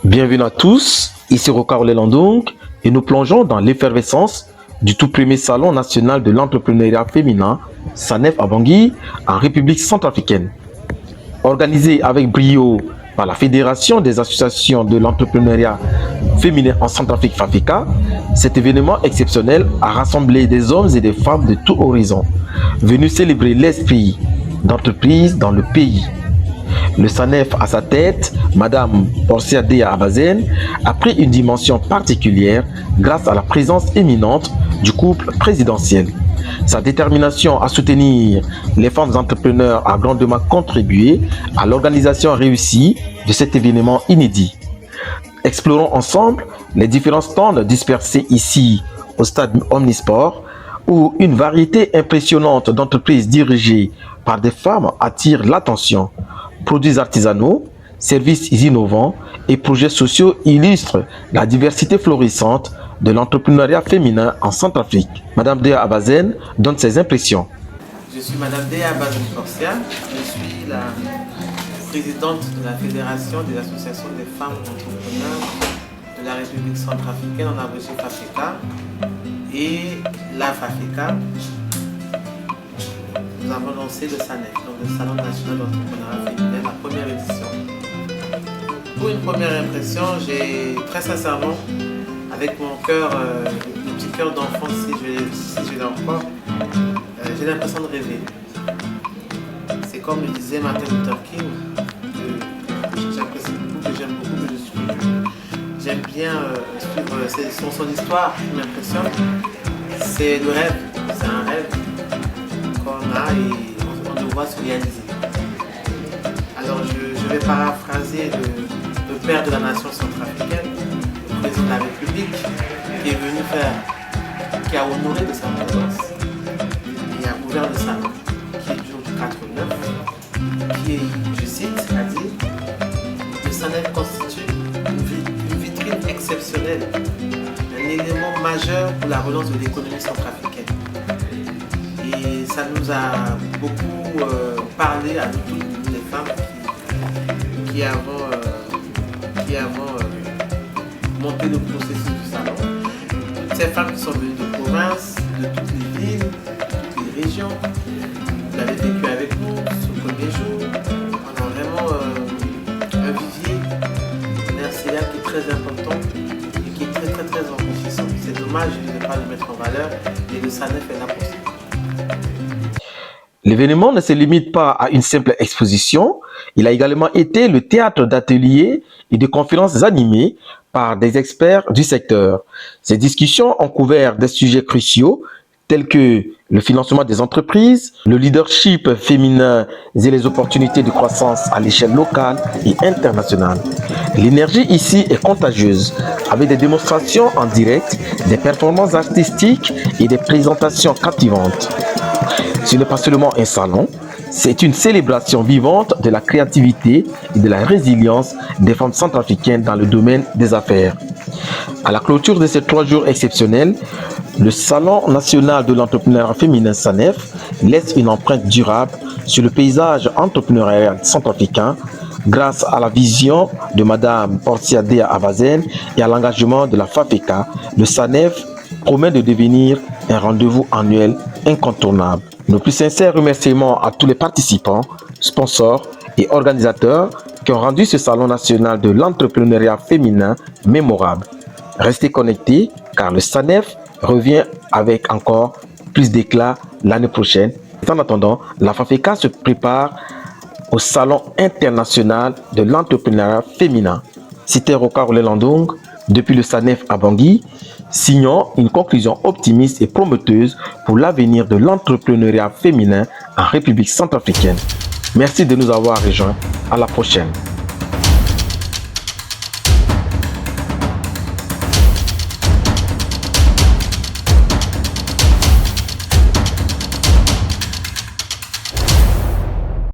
Bienvenue à tous, ici Rokarole Landung et nous plongeons dans l'effervescence du tout premier salon national de l'entrepreneuriat féminin, SANEF à Bangui, en République centrafricaine. Organisé avec brio par la Fédération des associations de l'entrepreneuriat féminin en Centrafrique FAFECA, cet événement exceptionnel a rassemblé des hommes et des femmes de tout horizon, venus célébrer l'esprit d'entreprise dans le pays. Le SANEF à sa tête, Madame Portia Dea Abazen, a pris une dimension particulière grâce à la présence éminente du couple présidentiel. Sa détermination à soutenir les femmes entrepreneurs a grandement contribué à l'organisation réussie de cet événement inédit. Explorons ensemble les différents stands dispersés ici au stade Omnisport, où une variété impressionnante d'entreprises dirigées par des femmes attire l'attention. Produits artisanaux, services innovants et projets sociaux illustrent la diversité florissante de l'entrepreneuriat féminin en Centrafrique. Madame Dea Abazen donne ses impressions. Je suis Madame Dea Abazen Portia, je suis la présidente de la Fédération des associations des femmes entrepreneurs de la République centrafricaine en abrégé FAFECA et la FAFECA. Nous avons lancé le SANEF, donc le Salon national d'entrepreneuriat féminin, la première édition. Pour une première impression, j'ai très sincèrement, avec mon cœur, le petit cœur d'enfant, si je l'ai encore, j'ai l'impression de rêver. C'est comme le disait Martin Luther King, que j'apprécie beaucoup, que j'aime beaucoup, que je suis. J'aime bien suivre son histoire qui m'impressionne. C'est le rêve, c'est un rêve qu'on a et on le voit se réaliser. Alors je vais paraphraser le père de la nation centrafricaine, le président de la République, qui est venu qui a honoré de sa présence et a ouvert le salon, qui est du 4-9, qui est, je cite, a dit, le SANEF constitue une vitrine exceptionnelle, un élément majeur pour la relance de l'économie centrafricaine. Et ça nous a beaucoup parlé à nous toutes les femmes qui avons monté le processus du salon. Toutes ces femmes qui sont venues de province, de toutes les villes, de toutes les régions, vous avez vécu avec nous ce premier jour. On a vraiment un vivier commercial qui est très important et qui est très enrichissant. C'est dommage de ne pas le mettre en valeur et le SANEF est là pour ça. L'événement ne se limite pas à une simple exposition, il a également été le théâtre d'ateliers et de conférences animées par des experts du secteur. Ces discussions ont couvert des sujets cruciaux tels que le financement des entreprises, le leadership féminin et les opportunités de croissance à l'échelle locale et internationale. L'énergie ici est contagieuse, avec des démonstrations en direct, des performances artistiques et des présentations captivantes. Ce n'est pas seulement un salon, c'est une célébration vivante de la créativité et de la résilience des femmes centrafricaines dans le domaine des affaires. À la clôture de ces 3 jours exceptionnels, le Salon national de l'entrepreneuriat féminin SANEF laisse une empreinte durable sur le paysage entrepreneurial centrafricain grâce à la vision de Madame Portia Dea Abazen et à l'engagement de la FAFECA. Le SANEF promet de devenir un rendez-vous annuel incontournable. Nos plus sincères remerciements à tous les participants, sponsors et organisateurs qui ont rendu ce Salon national de l'entrepreneuriat féminin mémorable. Restez connectés car le SANEF revient avec encore plus d'éclat l'année prochaine. En attendant, la FAFECA se prépare au Salon international de l'entrepreneuriat féminin. C'était Rokarole Landung depuis le SANEF à Bangui. Signons une conclusion optimiste et prometteuse pour l'avenir de l'entrepreneuriat féminin en République centrafricaine. Merci de nous avoir rejoints. À la prochaine.